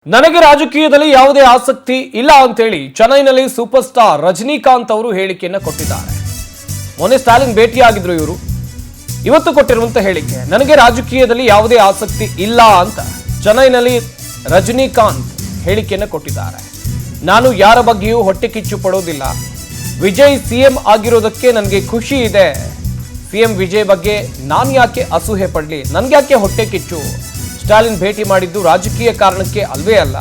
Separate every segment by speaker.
Speaker 1: ನನಗೆ ರಾಜಕೀಯದಲ್ಲಿ ಯಾವುದೇ ಆಸಕ್ತಿ ಇಲ್ಲ ಅಂತ ಹೇಳಿ ಚೆನ್ನೈನಲ್ಲಿ ಸೂಪರ್ ಸ್ಟಾರ್ ರಜನಿಕಾಂತ್ ಅವರು ಹೇಳಿಕೆಯನ್ನ ಕೊಟ್ಟಿದ್ದಾರೆ. ಮೊನ್ನೆ ಸ್ಟಾಲಿನ್ ಭೇಟಿಯಾಗಿದ್ರು ಇವರು. ಇವತ್ತು ಕೊಟ್ಟಿರುವಂತ ಹೇಳಿಕೆ, ನನಗೆ ರಾಜಕೀಯದಲ್ಲಿ ಯಾವುದೇ ಆಸಕ್ತಿ ಇಲ್ಲ ಅಂತ ಚೆನ್ನೈನಲ್ಲಿ ರಜನಿಕಾಂತ್ ಹೇಳಿಕೆಯನ್ನ ಕೊಟ್ಟಿದ್ದಾರೆ. ನಾನು ಯಾರ ಬಗ್ಗೆಯೂ ಹೊಟ್ಟೆ ಕಿಚ್ಚು ಪಡೋದಿಲ್ಲ. ವಿಜಯ್ ಸಿಎಂ ಆಗಿರೋದಕ್ಕೆ ನನಗೆ ಖುಷಿ ಇದೆ. ಸಿಎಂ ವಿಜಯ್ ಬಗ್ಗೆ ನಾನು ಯಾಕೆ ಅಸೂಹೆ ಪಡಲಿ, ನನ್ಗೆ ಯಾಕೆ ಹೊಟ್ಟೆ ಕಿಚ್ಚು? ಸ್ಟಾಲಿನ್ ಭೇಟಿ ಮಾಡಿದ್ದು ರಾಜಕೀಯ ಕಾರಣಕ್ಕೆ ಅಲ್ವೇ ಅಲ್ಲ,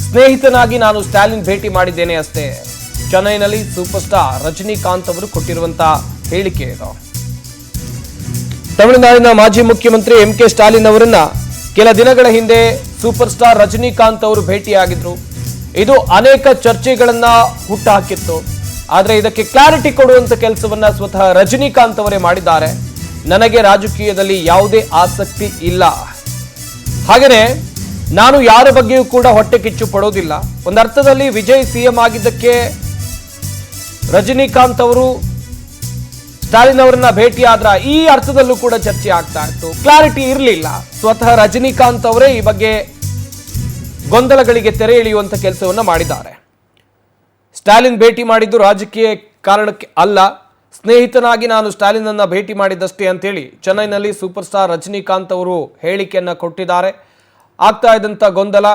Speaker 1: ಸ್ನೇಹಿತನಾಗಿ ನಾನು ಸ್ಟಾಲಿನ್ ಭೇಟಿ ಮಾಡಿದ್ದೇನೆ ಅಷ್ಟೇ. ಚೆನ್ನೈನಲ್ಲಿ ಸೂಪರ್ ಸ್ಟಾರ್ ರಜನಿಕಾಂತ್ ಅವರು ಕೊಟ್ಟಿರುವಂತಹ ಹೇಳಿಕೆ ಇದು. ತಮಿಳುನಾಡಿನ ಮಾಜಿ ಮುಖ್ಯಮಂತ್ರಿ ಎಂಕೆ ಸ್ಟಾಲಿನ್ ಅವರನ್ನ ಕೆಲ ದಿನಗಳ ಹಿಂದೆ ಸೂಪರ್ ಸ್ಟಾರ್ ರಜನಿಕಾಂತ್ ಅವರು ಭೇಟಿಯಾಗಿದ್ರು. ಇದು ಅನೇಕ ಚರ್ಚೆಗಳನ್ನ ಹುಟ್ಟುಹಾಕಿತ್ತು. ಆದ್ರೆ ಇದಕ್ಕೆ ಕ್ಲಾರಿಟಿ ಕೊಡುವಂತ ಕೆಲಸವನ್ನ ಸ್ವತಃ ರಜನಿಕಾಂತ್ ಅವರೇ ಮಾಡಿದ್ದಾರೆ. ನನಗೆ ರಾಜಕೀಯದಲ್ಲಿ ಯಾವುದೇ ಆಸಕ್ತಿ ಇಲ್ಲ, ಹಾಗೇನೆ ನಾನು ಯಾರ ಬಗ್ಗೆಯೂ ಕೂಡ ಹೊಟ್ಟೆ ಕಿಚ್ಚು ಪಡೋದಿಲ್ಲ. ಒಂದರ್ಥದಲ್ಲಿ ವಿಜಯ್ ಸಿಎಂ ಆಗಿದ್ದಕ್ಕೆ ರಜನಿಕಾಂತ್ ಅವರು ಸ್ಟಾಲಿನ್ ಅವರನ್ನ ಭೇಟಿಯಾದ್ರ ಈ ಅರ್ಥದಲ್ಲೂ ಕೂಡ ಚರ್ಚೆ ಆಗ್ತಾ ಇತ್ತು. ಕ್ಲಾರಿಟಿ ಇರಲಿಲ್ಲ. ಸ್ವತಃ ರಜನಿಕಾಂತ್ ಅವರೇ ಈ ಬಗ್ಗೆ ಗೊಂದಲಗಳಿಗೆ ತೆರೆ ಎಳೆಯುವಂತ ಕೆಲಸವನ್ನ ಮಾಡಿದ್ದಾರೆ. ಸ್ಟಾಲಿನ್ ಭೇಟಿ ಮಾಡಿದ್ದು ರಾಜಕೀಯ ಕಾರಣಕ್ಕೆ ಅಲ್ಲ, ಸ್ನೇಹಿತನಾಗಿ ನಾನು ಸ್ಟಾಲಿನ್ ಅನ್ನ ಭೇಟಿ ಮಾಡಿದ್ದಷ್ಟೇ ಅಂತೇಳಿ ಚೆನ್ನೈನಲ್ಲಿ ಸೂಪರ್ ಸ್ಟಾರ್ ರಜನಿಕಾಂತ್ ಅವರು ಹೇಳಿಕೆಯನ್ನ ಕೊಟ್ಟಿದ್ದಾರೆ. ಆಗ್ತಾ ಇದ್ದಂಥ ಗೊಂದಲ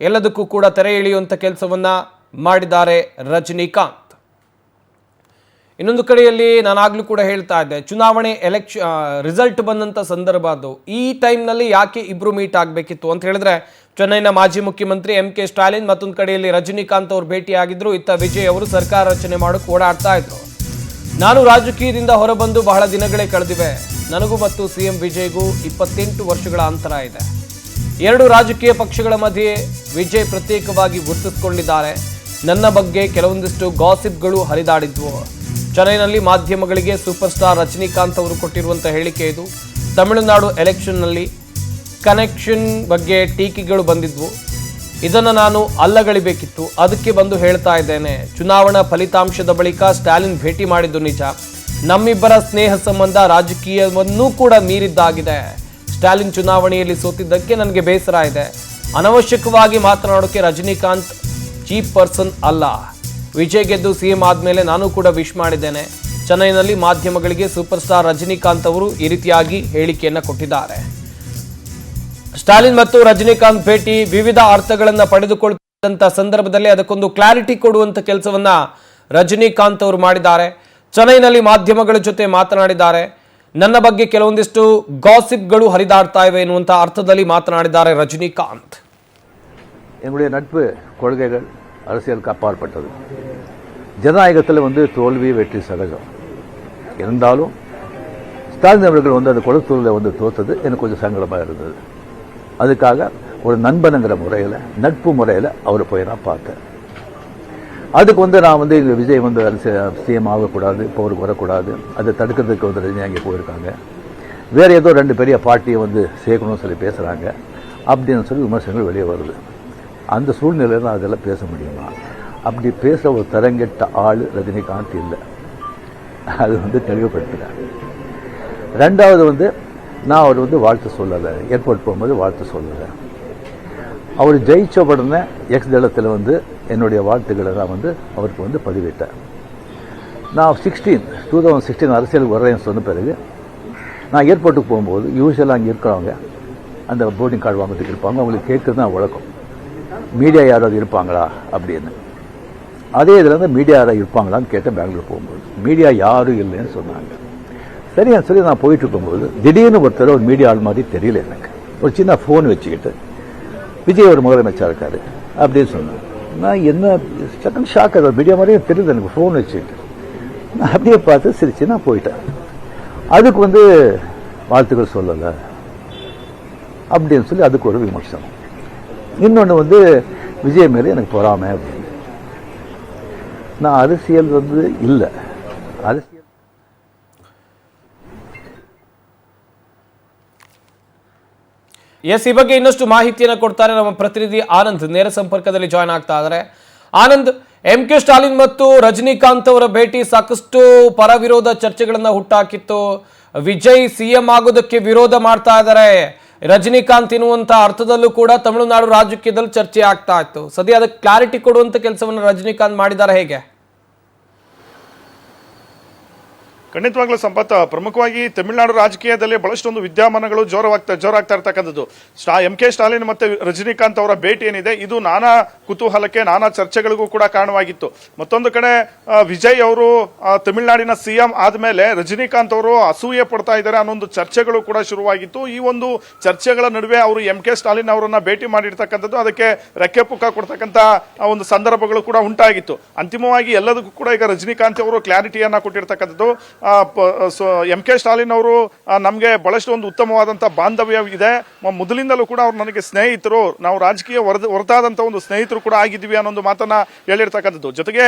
Speaker 1: ಎಲ್ಲದಕ್ಕೂ ಕೂಡ ತೆರೆ ಎಳೆಯುವಂಥ ಕೆಲಸವನ್ನ ಮಾಡಿದ್ದಾರೆ ರಜನಿಕಾಂತ್. ಇನ್ನೊಂದು ಕಡೆಯಲ್ಲಿ ನಾನಾಗ್ಲೂ ಕೂಡ ಹೇಳ್ತಾ ಇದ್ದೆ, ಚುನಾವಣೆ ರಿಸಲ್ಟ್ ಬಂದಂಥ ಸಂದರ್ಭ ಅದು. ಈ ಟೈಮ್ನಲ್ಲಿ ಯಾಕೆ ಇಬ್ರು ಮೀಟ್ ಆಗಬೇಕಿತ್ತು ಅಂತ ಹೇಳಿದ್ರೆ, ಚೆನ್ನೈನ ಮಾಜಿ ಮುಖ್ಯಮಂತ್ರಿ ಎಂಕೆ ಸ್ಟಾಲಿನ್, ಮತ್ತೊಂದು ಕಡೆಯಲ್ಲಿ ರಜನಿಕಾಂತ್ ಅವರು ಭೇಟಿಯಾಗಿದ್ರು. ಇತ್ತ ವಿಜಯ್ ಅವರು ಸರ್ಕಾರ ರಚನೆ ಮಾಡೋಕೆ ಓಡಾಡ್ತಾ ಇದ್ರು. ನಾನು ರಾಜಕೀಯದಿಂದ ಹೊರಬಂದು ಬಹಳ ದಿನಗಳೇ ಕಳೆದಿವೆ. ನನಗೂ ಮತ್ತು ಸಿಎಂ ವಿಜಯ್ಗೂ 28 ವರ್ಷಗಳ ಅಂತರ ಇದೆ. ಎರಡು ರಾಜಕೀಯ ಪಕ್ಷಗಳ ಮಧ್ಯೆ ವಿಜಯ್ ಪ್ರತ್ಯೇಕವಾಗಿ ಗುರುತಿಸಿಕೊಂಡಿದ್ದಾರೆ. ನನ್ನ ಬಗ್ಗೆ ಕೆಲವೊಂದಿಷ್ಟು ಗಾಸಿಪ್ಗಳು ಹರಿದಾಡಿದ್ವು. ಚೆನ್ನೈನಲ್ಲಿ ಮಾಧ್ಯಮಗಳಿಗೆ ಸೂಪರ್ ಸ್ಟಾರ್ ರಜನಿಕಾಂತ್ ಅವರು ಕೊಟ್ಟಿರುವಂಥ ಹೇಳಿಕೆ ಇದು. ತಮಿಳುನಾಡು ಎಲೆಕ್ಷನ್ನಲ್ಲಿ ಕನೆಕ್ಷನ್ ಬಗ್ಗೆ ಟೀಕೆಗಳು ಬಂದಿದ್ವು. ಇದನ್ನು ನಾನು ಅಲ್ಲಗಳಿಬೇಕಿತ್ತು, ಅದಕ್ಕೆ ಬಂದು ಹೇಳ್ತಾ ಇದ್ದೇನೆ. ಚುನಾವಣಾ ಫಲಿತಾಂಶದ ಬಳಿಕ ಸ್ಟಾಲಿನ್ ಭೇಟಿ ಮಾಡಿದ್ದು ನಿಜ. ನಮ್ಮಿಬ್ಬರ ಸ್ನೇಹ ಸಂಬಂಧ ರಾಜಕೀಯವನ್ನೂ ಕೂಡ ಮೀರಿದ್ದಾಗಿದೆ. ಸ್ಟಾಲಿನ್ ಚುನಾವಣೆಯಲ್ಲಿ ಸೋತಿದ್ದಕ್ಕೆ ನನಗೆ ಬೇಸರ ಇದೆ. ಅನವಶ್ಯಕವಾಗಿ ಮಾತನಾಡೋಕೆ ರಜನಿಕಾಂತ್ ಚೀಪ್ ಪರ್ಸನ್ ಅಲ್ಲ. ವಿಜಯ್ ಗೆದ್ದು ಸಿಎಂ ಆದಮೇಲೆ ನಾನು ಕೂಡ ವಿಶ್ ಮಾಡಿದ್ದೇನೆ. ಚೆನ್ನೈನಲ್ಲಿ ಮಾಧ್ಯಮಗಳಿಗೆ ಸೂಪರ್ ಸ್ಟಾರ್ ರಜನಿಕಾಂತ್ ಅವರು ಈ ರೀತಿಯಾಗಿ ಹೇಳಿಕೆಯನ್ನು ಕೊಟ್ಟಿದ್ದಾರೆ. ಸ್ಟಾಲಿನ್ ಮತ್ತು ರಜನಿಕಾಂತ್ ಭೇಟಿ ವಿವಿಧ ಅರ್ಥಗಳನ್ನು ಪಡೆದುಕೊಳ್ಳುವಂತ ಸಂದರ್ಭದಲ್ಲಿ ಅದಕ್ಕೊಂದು ಕ್ಲಾರಿಟಿ ಕೊಡುವಂತ ಕೆಲಸವನ್ನ ರಜನಿಕಾಂತ್ ಅವರು ಮಾಡಿದ್ದಾರೆ. ಚೆನ್ನೈನಲ್ಲಿ ಮಾಧ್ಯಮಗಳ ಜೊತೆ ಮಾತನಾಡಿದ್ದಾರೆ. ನನ್ನ ಬಗ್ಗೆ ಕೆಲವೊಂದಿಷ್ಟು ಗಾಸಿಪ್ಗಳು ಹರಿದಾಡ್ತಾ ಇವೆ ಎನ್ನುವಂತ ಅರ್ಥದಲ್ಲಿ ಮಾತನಾಡಿದ್ದಾರೆ ரஜினிகாந்த்.
Speaker 2: என்னுடைய நட்பு கொள்கைகள் அரசியலுக்கு அப்பாற்பட்டது. ஜனநாயகத்தில் தோல்வி வெற்றி சகஜம். இருந்தாலும் ஸ்டாலின் அவர்கள் அந்த கொளத்தூரில் தோத்தது எனக்கு கொஞ்சம் சங்கடமாக இருந்தது. அதுக்காக ஒரு நண்பனுங்கிற முறையில், நட்பு முறையில் அவரை போய் நான் பார்த்தேன். அதுக்கு நான் இங்கே விஜய் சிஎம் ஆகக்கூடாது, இப்போ அவருக்கு வரக்கூடாது, அதை தடுக்கிறதுக்கு ரஜினி அங்கே போயிருக்காங்க. வேறு ஏதோ 2 பெரிய பார்ட்டியை சேர்க்கணும்னு சொல்லி பேசுகிறாங்க அப்படின்னு சொல்லி விமர்சனங்கள் வெளியே வருது. அந்த சூழ்நிலையில் நான் அதெல்லாம் பேச முடியுமா? அப்படி பேசுகிற ஒரு தரங்கெட்ட ஆள் ரஜினிகாந்த் இல்லை. அது தெளிவுபடுத்துகிறேன். ரெண்டாவது நான் அவர் வாழ்த்து சொல்லலை, ஏர்போர்ட் போகும்போது வாழ்த்து சொல்லலை. அவர் ஜெயிச்ச உடனே எக்ஸ் தளத்தில் என்னுடைய வாழ்த்துக்களை நான் அவருக்கு பதிவிட்டேன். நான் 2016 அரசியலுக்கு வர்றேன்னு சொன்ன பிறகு நான் ஏர்போர்ட்டுக்கு போகும்போது யூஸ்வலாக அங்கே இருக்கிறவங்க அந்த போர்டிங் கார்டு வாங்கிறதுக்கு இருப்பாங்க. அவங்களுக்கு கேட்குறது தான் வழக்கம், மீடியா யாராவது இருப்பாங்களா அப்படின்னு. அதே இதில் மீடியா யாராவது இருப்பாங்களான்னு கேட்டேன். பெங்களூர் போகும்போது மீடியா யாரும் இல்லைன்னு சொன்னாங்க. சரியான்னு சொல்லி நான் போயிட்டு இருக்கும்போது திடீர்னு ஒருத்தர் ஒரு மீடியா ஆள் மாதிரி தெரியல எனக்கு. ஒரு சின்ன ஃபோன் வச்சுக்கிட்டு விஜய் ஒரு முதலமைச்சர் இருக்காரு அப்படின்னு சொன்னாங்க. நான் என்ன சட்டம் ஷாக் ஆகுது, மீடியா மாதிரியே தெரியுது எனக்கு. ஃபோன் வச்சுக்கிட்டு நான் அப்படியே பார்த்து சிரிச்சு நான் போயிட்டேன். அதுக்கு வாழ்த்துக்கள் சொல்லலை அப்படின்னு சொல்லி அதுக்கு ஒரு விமர்சனம். இன்னொன்று விஜய் மேலே எனக்கு பொறாமை அப்படின்னு. நான் அரசியல் இல்லை, அரசியல்
Speaker 1: ಎಸ್, ಈ ಬಗ್ಗೆ ಇನ್ನಷ್ಟು ಮಾಹಿತಿಯನ್ನು ಕೊಡ್ತಾರೆ ನಮ್ಮ ಪ್ರತಿನಿಧಿ ಆನಂದ್. ನೇರ ಸಂಪರ್ಕದಲ್ಲಿ ಜಾಯ್ನ್ ಆಗ್ತಾ ಇದ್ದಾರೆ. ಆನಂದ್, ಎಂಕೆ ಸ್ಟಾಲಿನ್ ಮತ್ತು ರಜನಿಕಾಂತ್ ಅವರ ಭೇಟಿ ಸಾಕಷ್ಟು ಪರವಿರೋಧ ಚರ್ಚೆಗಳನ್ನ ಹುಟ್ಟಾಕಿತ್ತು. ವಿಜಯ್ ಸಿಎಂ ಆಗೋದಕ್ಕೆ ವಿರೋಧ ಮಾಡ್ತಾ ಇದ್ದಾರೆ. ರಜನಿಕಾಂತ್ ಎನ್ನುವಂತ ಅರ್ಥದಲ್ಲೂ ಕೂಡ ತಮಿಳುನಾಡು ರಾಜಕೀಯದಲ್ಲಿ ಚರ್ಚೆ ಆಗ್ತಾ ಇತ್ತು. ಸದ್ಯ ಅದಕ್ಕೆ ಕ್ಲಾರಿಟಿ ಕೊಡುವಂತ ಕೆಲಸವನ್ನು ರಜನಿಕಾಂತ್ ಮಾಡಿದ್ದಾರೆ. ಹೇಗೆ?
Speaker 3: ಖಂಡಿತವಾಗ್ಲೂ ಸಂಪತ್, ಪ್ರಮುಖವಾಗಿ ತಮಿಳುನಾಡು ರಾಜಕೀಯದಲ್ಲಿ ಬಹಳಷ್ಟೊಂದು ವಿದ್ಯಮಾನಗಳು ಜೋರಾಗ್ತಾ ಇರ್ತಕ್ಕಂಥದ್ದು. MK ಸ್ಟಾಲಿನ್ ಮತ್ತೆ ರಜನಿಕಾಂತ್ ಅವರ ಭೇಟಿ ಏನಿದೆ ಇದು ನಾನಾ ಕುತೂಹಲಕ್ಕೆ, ನಾನಾ ಚರ್ಚೆಗಳಿಗೂ ಕೂಡ ಕಾರಣವಾಗಿತ್ತು. ಮತ್ತೊಂದು ಕಡೆ ವಿಜಯ್ ಅವರು ತಮಿಳುನಾಡಿನ CM ಆದ್ಮೇಲೆ ರಜನಿಕಾಂತ್ ಅವರು ಅಸೂಯೆ ಪಡ್ತಾ ಇದ್ದಾರೆ ಅನ್ನೊಂದು ಚರ್ಚೆಗಳು ಕೂಡ ಶುರುವಾಗಿತ್ತು. ಈ ಒಂದು ಚರ್ಚೆಗಳ ನಡುವೆ ಅವರು MK ಸ್ಟಾಲಿನ್ ಅವರನ್ನ ಭೇಟಿ ಮಾಡಿರ್ತಕ್ಕಂಥದ್ದು, ಅದಕ್ಕೆ ರೆಕ್ಕೆ ಪುಕ್ಕ ಕೊಡ್ತಕ್ಕಂಥ ಒಂದು ಸಂದರ್ಭಗಳು ಕೂಡ ಉಂಟಾಗಿತ್ತು. ಅಂತಿಮವಾಗಿ ಎಲ್ಲದಕ್ಕೂ ಕೂಡ ಈಗ ರಜನಿಕಾಂತ್ ಅವರು ಕ್ಲಾರಿಟಿಯನ್ನ ಕೊಟ್ಟಿರ್ತಕ್ಕಂಥದ್ದು. MK ಸ್ಟಾಲಿನ್ ಅವರು ನಮಗೆ ಬಹಳಷ್ಟು ಒಂದು ಉತ್ತಮವಾದಂತಹ ಬಾಂಧವ್ಯ ಇದೆ, ಮೊದಲಿಂದಲೂ ಕೂಡ ಅವ್ರು ನನಗೆ ಸ್ನೇಹಿತರು, ನಾವು ರಾಜಕೀಯ ಹೊರತಾದಂತ ಒಂದು ಸ್ನೇಹಿತರು ಕೂಡ ಆಗಿದ್ವಿ ಅನ್ನೋ ಮಾತನ್ನ ಹೇಳಿರ್ತಕ್ಕಂಥದ್ದು. ಜೊತೆಗೆ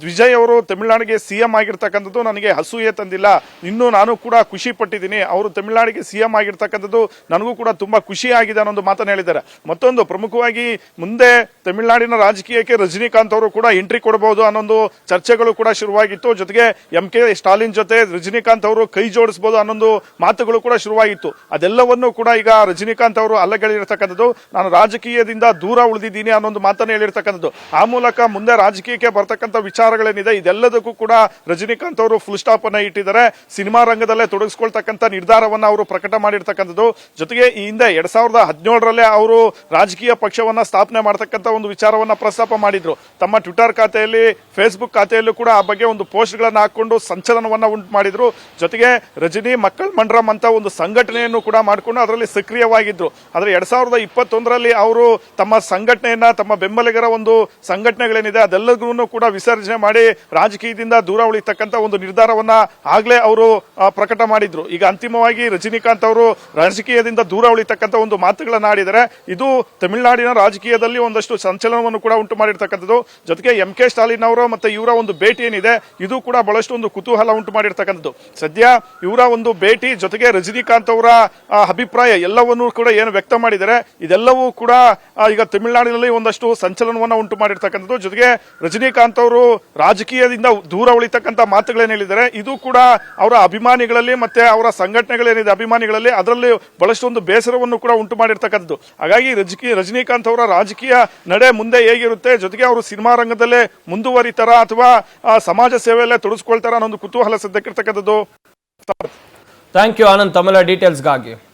Speaker 3: ವಿಜಯ್ ಅವರು ತಮಿಳುನಾಡಿಗೆ CM ಆಗಿರ್ತಕ್ಕಂಥದ್ದು ನನಗೆ ಅಸೂಯೆ ತಂದಿಲ್ಲ, ಇನ್ನು ನಾನು ಕೂಡ ಖುಷಿ ಪಟ್ಟಿದ್ದೀನಿ, ಅವರು ತಮಿಳುನಾಡಿಗೆ CM ಆಗಿರ್ತಕ್ಕಂಥದ್ದು ನನಗೂ ಕೂಡ ತುಂಬಾ ಖುಷಿ ಆಗಿದೆ ಅನ್ನೋ ಮಾತನ್ನ ಹೇಳಿದ್ದಾರೆ. ಮತ್ತೊಂದು ಪ್ರಮುಖವಾಗಿ ಮುಂದೆ ತಮಿಳುನಾಡಿನ ರಾಜಕೀಯಕ್ಕೆ ರಜನಿಕಾಂತ್ ಅವರು ಕೂಡ ಎಂಟ್ರಿ ಕೊಡಬಹುದು ಅನ್ನೊಂದು ಚರ್ಚೆಗಳು ಕೂಡ ಶುರುವಾಗಿತ್ತು. ಜೊತೆಗೆ MK ಸ್ಟಾಲಿನ್ ಜೊತೆ ರಜನಿಕಾಂತ್ ಅವರು ಕೈ ಜೋಡಿಸಬಹುದು ಅನ್ನೊಂದು ಮಾತುಗಳು ಕೂಡ ಶುರುವಾಗಿತ್ತು. ಅದೆಲ್ಲವನ್ನೂ ಕೂಡ ಈಗ ರಜನಿಕಾಂತ್ ಅವರು ಅಲ್ಲಗಳಿರ್ತಕ್ಕಂಥದ್ದು, ನಾನು ರಾಜಕೀಯದಿಂದ ದೂರ ಉಳಿದಿದ್ದೀನಿ ಅನ್ನೊಂದು ಮಾತನ್ನು ಹೇಳಿರ್ತಕ್ಕಂಥದ್ದು. ಆ ಮೂಲಕ ಮುಂದೆ ರಾಜಕೀಯಕ್ಕೆ ಬರ್ತಕ್ಕಂಥ ವಿಚಾರಗಳೇನಿದೆ ಇದೆಲ್ಲದಕ್ಕೂ ಕೂಡ ರಜನಿಕಾಂತ್ ಅವರು ಫುಲ್ ಸ್ಟಾಪ್ ಅನ್ನ ಇಟ್ಟಿದ್ದಾರೆ. ಸಿನಿಮಾ ರಂಗದಲ್ಲೇ ತೊಡಗಿಸ್ಕೊಳ್ತಕ್ಕಂಥ ನಿರ್ಧಾರವನ್ನ ಅವರು ಪ್ರಕಟ ಮಾಡಿರ್ತಕ್ಕಂಥದ್ದು. ಜೊತೆಗೆ ಈ ಹಿಂದೆ 2017ರಲ್ಲೇ ಅವರು ರಾಜಕೀಯ ಪಕ್ಷವನ್ನ ಸ್ಥಾಪನೆ ಮಾಡತಕ್ಕಂಥ ಒಂದು ವಿಚಾರವನ್ನ ಪ್ರಸ್ತಾಪ ಮಾಡಿದ್ರು. ತಮ್ಮ ಟ್ವಿಟರ್ ಖಾತೆಯಲ್ಲಿ, ಫೇಸ್ಬುಕ್ ಖಾತೆಯಲ್ಲೂ ಕೂಡ ಆ ಬಗ್ಗೆ ಒಂದು ಪೋಸ್ಟ್ ಗಳನ್ನ ಹಾಕೊಂಡು ಸಂಚಲನವನ್ನ ಉಂಟು ಮಾಡಿದ್ರು. ಜೊತೆಗೆ ರಜನಿ ಮಕ್ಕಳ ಮಂಡ್ರಂ ಅಂತ ಒಂದು ಸಂಘಟನೆಯನ್ನು ಕೂಡ ಮಾಡಿಕೊಂಡು ಅದರಲ್ಲಿ ಸಕ್ರಿಯವಾಗಿದ್ರು. ಆದ್ರೆ 2021ರಲ್ಲಿ ಅವರು ತಮ್ಮ ಸಂಘಟನೆಯನ್ನ, ತಮ್ಮ ಬೆಂಬಲಿಗರ ಒಂದು ಸಂಘಟನೆಗಳೇನಿದೆ ಅದೆಲ್ಲದನ್ನು ಕೂಡ ವಿಸರ್ಜನೆ ಮಾಡಿ ರಾಜಕೀಯದಿಂದ ದೂರ ಉಳಿತಕ್ಕಂಥ ಒಂದು ನಿರ್ಧಾರವನ್ನ ಆಗ್ಲೇ ಅವರು ಪ್ರಕಟ ಮಾಡಿದ್ರು. ಈಗ ಅಂತಿಮವಾಗಿ ರಜನಿಕಾಂತ್ ಅವರು ರಾಜಕೀಯದಿಂದ ದೂರ ಉಳಿತಕ್ಕಂಥ ಒಂದು ಮಾತುಗಳನ್ನ ಆಡಿದರೆ ಇದು ತಮಿಳುನಾಡಿನ ರಾಜಕೀಯದಲ್ಲಿ ಒಂದಷ್ಟು ಸಂಚಲನವನ್ನು ಕೂಡ ಉಂಟು ಮಾಡಿರ್ತಕ್ಕಂಥದ್ದು. ಜೊತೆಗೆ MK ಸ್ಟಾಲಿನ್ ಅವರು ಮತ್ತೆ ಇವರ ಒಂದು ಭೇಟಿ ಏನಿದೆ ಇದು ಕೂಡ ಬಹಳಷ್ಟು ಒಂದು ಕುತೂಹಲ ಉಂಟು ಮಾಡಿರ್ತಕ್ಕಂಥದ್ದು. ಸದ್ಯ ಇವರ ಒಂದು ಭೇಟಿ ಜೊತೆಗೆ ರಜನಿಕಾಂತ್ ಅವರ ಅಭಿಪ್ರಾಯ ಎಲ್ಲವನ್ನೂ ಕೂಡ ಏನು ವ್ಯಕ್ತ ಮಾಡಿದರೆ ಇದೆಲ್ಲವೂ ಕೂಡ ಈಗ ತಮಿಳುನಾಡಿನಲ್ಲಿ ಒಂದಷ್ಟು ಸಂಚಲನವನ್ನ ಉಂಟು ಮಾಡಿರ್ತಕ್ಕಂಥದ್ದು. ಜೊತೆಗೆ ರಜನಿಕಾಂತ್ ಅವರು ರಾಜಕೀಯದಿಂದ ದೂರ ಉಳಿತಕ್ಕಂಥ ಮಾತುಗಳೇನು ಹೇಳಿದ್ದಾರೆ ಇದು ಕೂಡ ಅವರ ಅಭಿಮಾನಿಗಳಲ್ಲಿ ಮತ್ತೆ ಅವರ ಸಂಘಟನೆಗಳೇನಿದೆ ಅಭಿಮಾನಿಗಳಲ್ಲಿ ಅದರಲ್ಲಿ ಬಹಳಷ್ಟು ಒಂದು ಬೇಸರವನ್ನು ಕೂಡ ಉಂಟು ಮಾಡಿರ್ತಕ್ಕಂಥದ್ದು. ಹಾಗಾಗಿ ರಜನಿಕಾಂತ್ ಅವರ ರಾಜಕೀಯ ನಡೆ ಮುಂದೆ ಹೇಗಿರುತ್ತೆ, ಜೊತೆಗೆ ಅವರು ಸಿನಿಮಾ ರಂಗದಲ್ಲೇ ಮುಂದುವರಿತಾರ ಅಥವಾ ಸಮಾಜ ಸೇವೆಯಲ್ಲೇ ತೊಡಗಿಸ್ಕೊಳ್ತಾರ ಅನ್ನೋ ಒಂದು ಕುತೂಹಲ ಸದ್ಯಕ್ಕಿರ್ತಕ್ಕಂಥದ್ದು.
Speaker 1: ಥ್ಯಾಂಕ್ ಯು ಆನಂದ್, ತಮ್ಮೆಲ್ಲ ಡೀಟೇಲ್ಸ್ಗಾಗಿ.